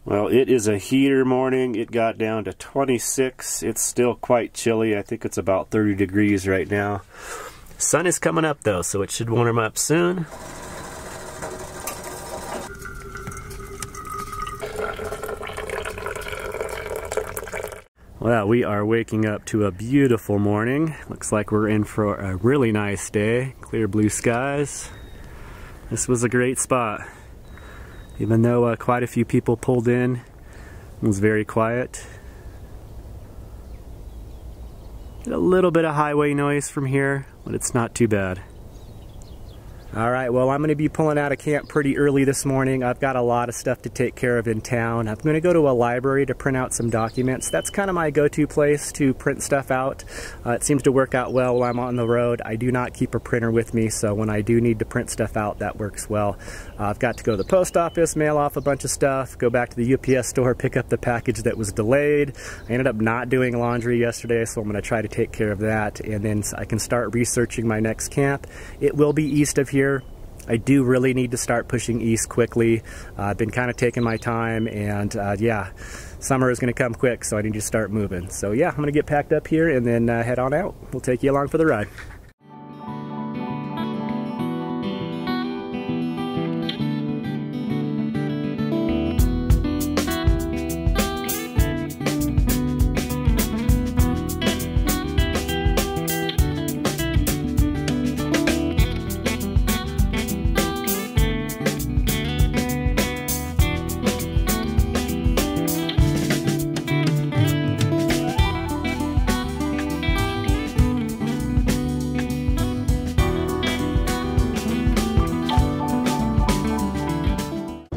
Well, it is a heater morning. It got down to 26. It's still quite chilly. I think it's about 30 degrees right now. Sun is coming up though, so it should warm up soon. Well, we are waking up to a beautiful morning. Looks like we're in for a really nice day. Clear blue skies. This was a great spot. Even though quite a few people pulled in, it was very quiet. Get a little bit of highway noise from here, but it's not too bad. Alright, well, I'm going to be pulling out of camp pretty early this morning. I've got a lot of stuff to take care of in town. I'm going to go to a library to print out some documents. That's kind of my go-to place to print stuff out. It seems to work out well while I'm on the road. I do not keep a printer with me, so when I do need to print stuff out, that works well. I've got to go to the post office, mail off a bunch of stuff, go back to the UPS store, pick up the package that was delayed. I ended up not doing laundry yesterday, so I'm going to try to take care of that, and then I can start researching my next camp. It will be east of here. I do really need to start pushing east quickly. I've been kind of taking my time, and yeah, summer is going to come quick, so I need to start moving. So yeah, I'm going to get packed up here and then head on out. We'll take you along for the ride.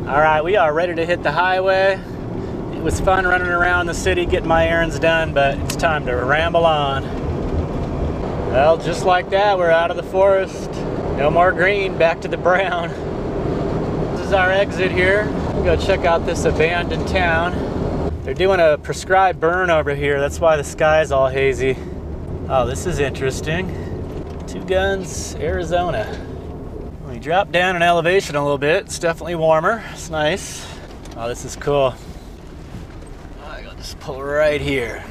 Alright, we are ready to hit the highway. It was fun running around the city getting my errands done, but it's time to ramble on. Well, just like that, we're out of the forest. No more green, back to the brown. This is our exit here. We'll go check out this abandoned town. They're doing a prescribed burn over here. That's why the sky's all hazy. Oh, this is interesting. Two Guns, Arizona. We drop down in elevation a little bit. It's definitely warmer. It's nice. Oh, this is cool. I'll just pull right here.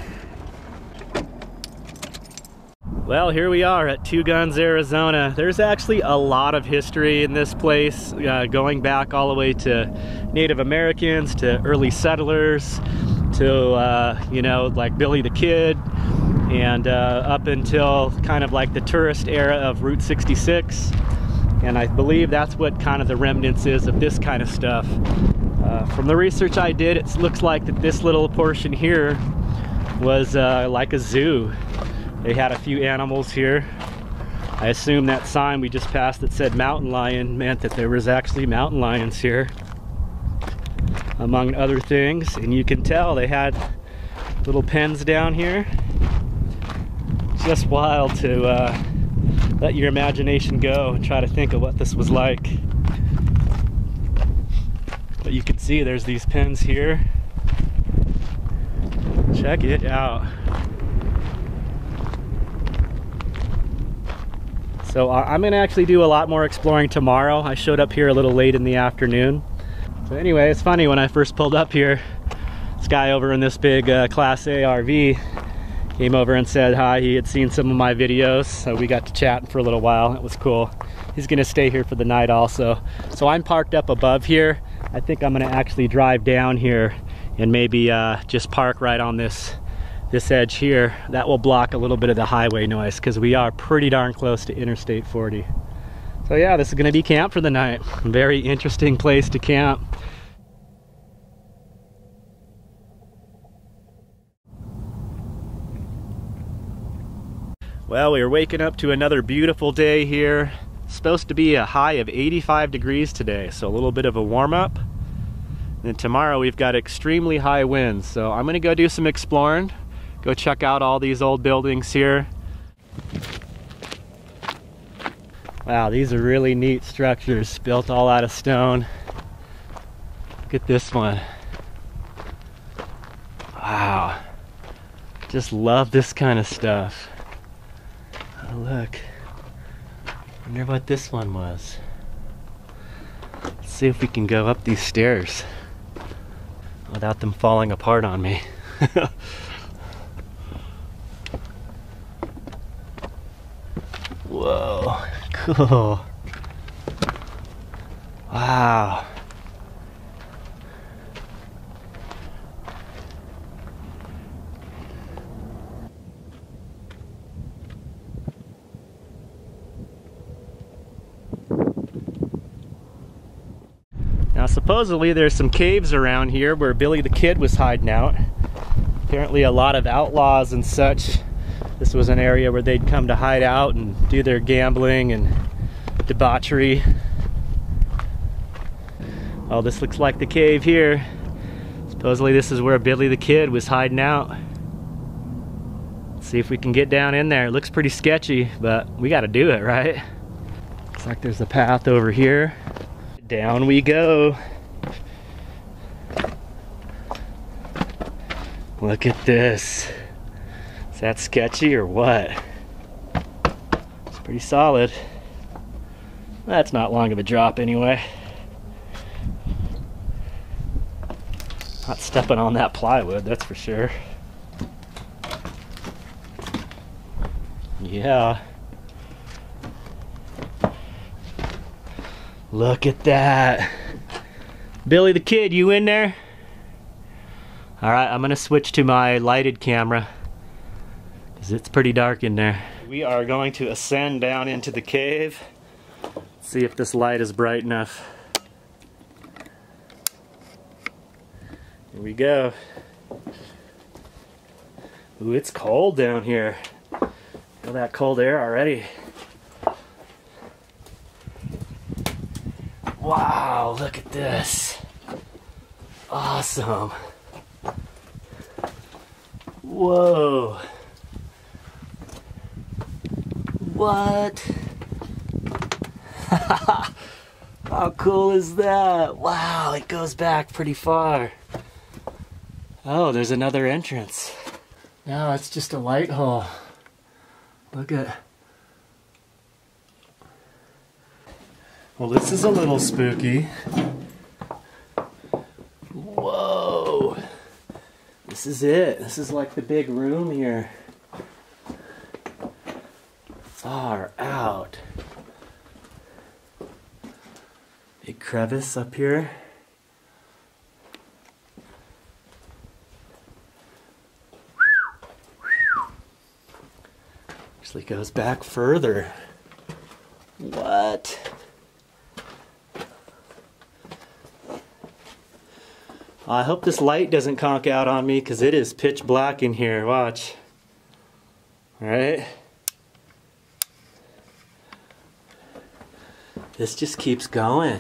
Well, here we are at Two Guns, Arizona. There's actually a lot of history in this place, going back all the way to Native Americans, to early settlers, to, you know, like Billy the Kid, and up until kind of like the tourist era of Route 66. And I believe that's what kind of the remnants is of this kind of stuff. From the research I did, it looks like that this little portion here was like a zoo. They had a few animals here. I assume that sign we just passed that said mountain lion meant that there was actually mountain lions here, among other things. And you can tell they had little pens down here. Just wild to let your imagination go and try to think of what this was like. But you can see there's these pens here. Check it out. So I'm gonna actually do a lot more exploring tomorrow. I showed up here a little late in the afternoon. So anyway, it's funny, when I first pulled up here, this guy over in this big Class A RV came over and said hi. He had seen some of my videos, so we got to chatting for a little while. It was cool. He's gonna stay here for the night also. So I'm parked up above here. I think I'm gonna actually drive down here and maybe just park right on this edge here. That will block a little bit of the highway noise because we are pretty darn close to Interstate 40. So yeah, this is gonna be camp for the night. Very interesting place to camp. Well, we are waking up to another beautiful day here. It's supposed to be a high of 85 degrees today, so a little bit of a warm up. Then tomorrow we've got extremely high winds, so I'm gonna go do some exploring, go check out all these old buildings here. Wow, these are really neat structures built all out of stone. Look at this one. Wow, just love this kind of stuff. Oh, look. Wonder what this one was. Let's see if we can go up these stairs. without them falling apart on me. Whoa, cool. Wow. Now supposedly there's some caves around here where Billy the Kid was hiding out. Apparently a lot of outlaws and such. This was an area where they'd come to hide out and do their gambling and debauchery. Oh, this looks like the cave here. Supposedly this is where Billy the Kid was hiding out. Let's see if we can get down in there. It looks pretty sketchy, but we gotta do it, right? Looks like there's a path over here. Down we go. Look at this. Is that sketchy or what? It's pretty solid. That's not long of a drop anyway. Not stepping on that plywood, that's for sure. Yeah. Look at that. Billy the Kid, you in there? Alright, I'm gonna switch to my lighted camera because it's pretty dark in there. We are going to ascend down into the cave. See if this light is bright enough. Here we go. Ooh, it's cold down here. Feel that cold air already. Wow, look at this. Awesome. Whoa. What? How cool is that? Wow, it goes back pretty far. Oh, there's another entrance. No, it's just a light hole. Look at... Well, this is a little spooky. Whoa! This is it. This is like the big room here. Far out. Big crevice up here. Actually goes back further. What? I hope this light doesn't conk out on me because it is pitch black in here. Watch. Alright. This just keeps going.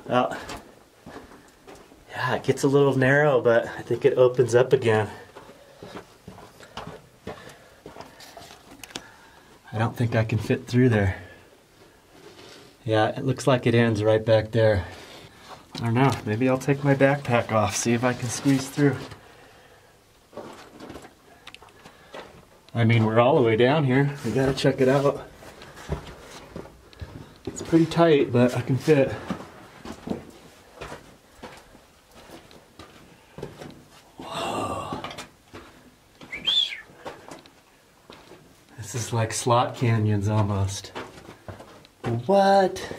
Well, yeah, it gets a little narrow, but I think it opens up again. I don't think I can fit through there. Yeah, it looks like it ends right back there. I don't know, maybe I'll take my backpack off, see if I can squeeze through. I mean, we're all the way down here. We gotta check it out. It's pretty tight, but I can fit. Whoa. This is like slot canyons almost. What?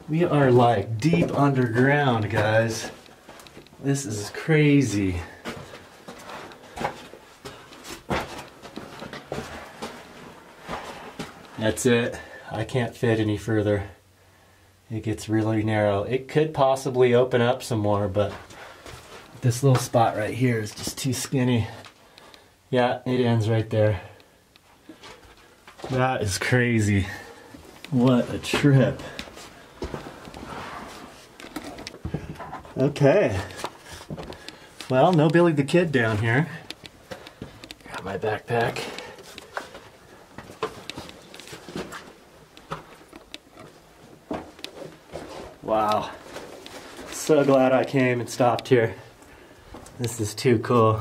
We are like deep underground, guys. This is crazy. That's it. I can't fit any further. It gets really narrow. It could possibly open up some more, but this little spot right here is just too skinny. Yeah, it ends right there. That is crazy. What a trip. Okay. Well, no Billy the Kid down here. Got my backpack. Wow. So glad I came and stopped here. This is too cool.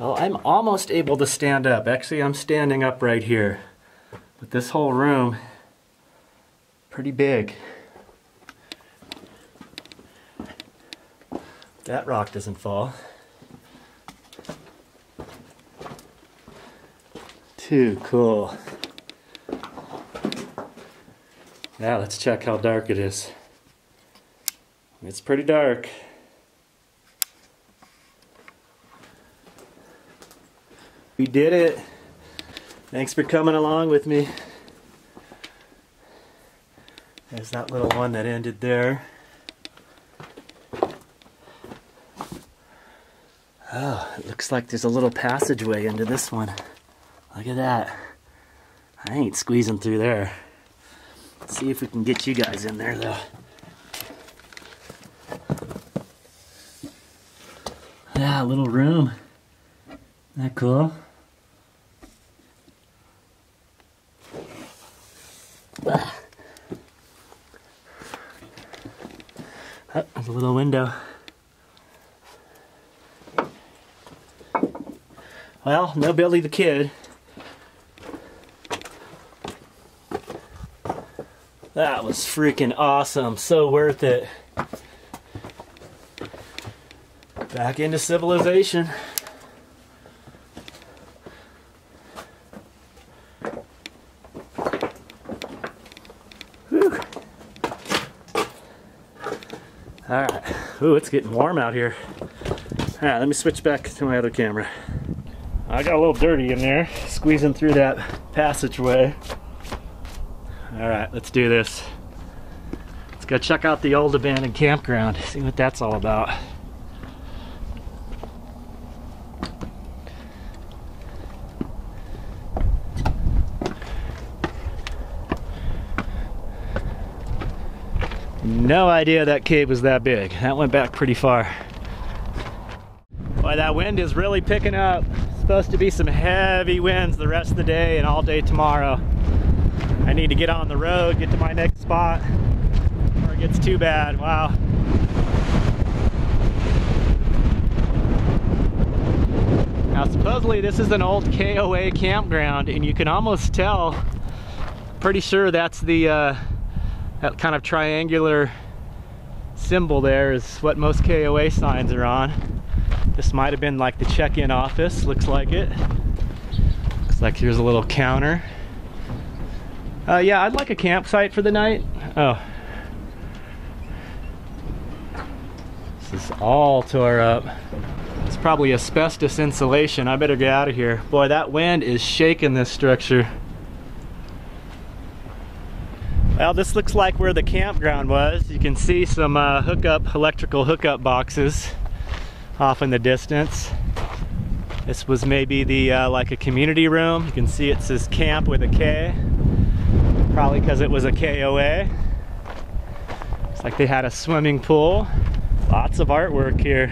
Well, I'm almost able to stand up. Actually, I'm standing up right here. But this whole room, pretty big. That rock doesn't fall. Too cool. Now let's check how dark it is. It's pretty dark. We did it. Thanks for coming along with me. There's that little one that ended there. Oh, it looks like there's a little passageway into this one. Look at that. I ain't squeezing through there. Let's see if we can get you guys in there though. Yeah, little room. Isn't that cool? Oh, there's a little window. Well, no Billy the Kid. That was freaking awesome. So worth it. Back into civilization. Whew. Alright. Ooh, it's getting warm out here. Alright, let me switch back to my other camera. I got a little dirty in there, squeezing through that passageway. Alright, let's do this. Let's go check out the old abandoned campground, see what that's all about. No idea that cave was that big. That went back pretty far. Boy, that wind is really picking up. Supposed to be some heavy winds the rest of the day and all day tomorrow. I need to get on the road, get to my next spot before it gets too bad. Wow. Now supposedly this is an old KOA campground and you can almost tell, pretty sure that's the that kind of triangular symbol there is what most KOA signs are on. This might have been like the check-in office, looks like it. Looks like here's a little counter. Yeah, I'd like a campsite for the night. Oh. This is all tore up. It's probably asbestos insulation. I better get out of here. Boy, that wind is shaking this structure. Well, this looks like where the campground was. You can see some electrical hookup boxes off in the distance. This was maybe the like a community room. You can see it says camp with a K. Probably because it was a KOA. Looks like they had a swimming pool. Lots of artwork here.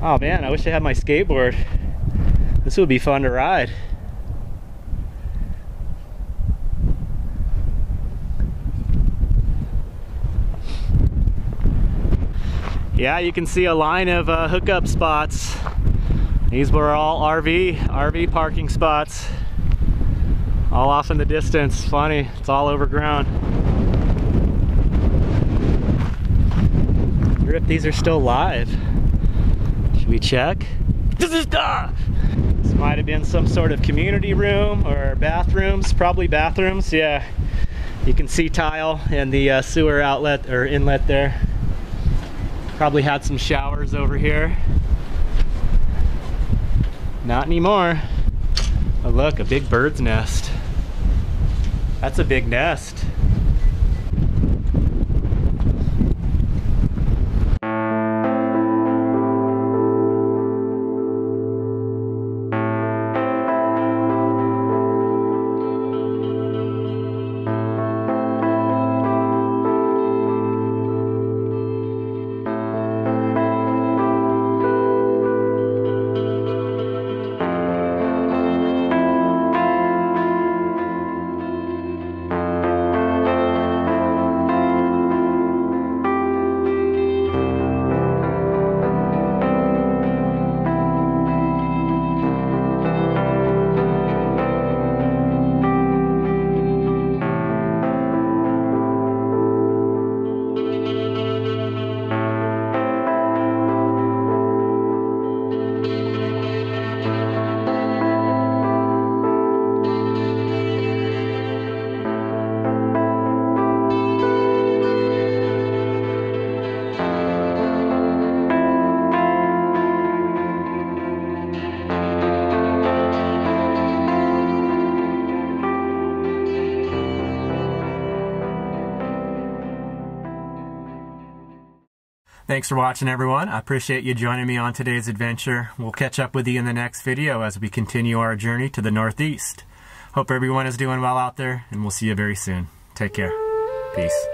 Oh man, I wish I had my skateboard. This would be fun to ride. Yeah, you can see a line of hookup spots. These were all RV parking spots. All off in the distance. Funny, it's all overgrown. I wonder if these are still live. Should we check? This might have been some sort of community room or bathrooms, probably bathrooms, yeah. You can see tile in the sewer outlet or inlet there. Probably had some showers over here. Not anymore. Oh look, a big bird's nest. That's a big nest. Thanks for watching, everyone. I appreciate you joining me on today's adventure. We'll catch up with you in the next video as we continue our journey to the northeast. Hope everyone is doing well out there, and we'll see you very soon. Take care. Peace.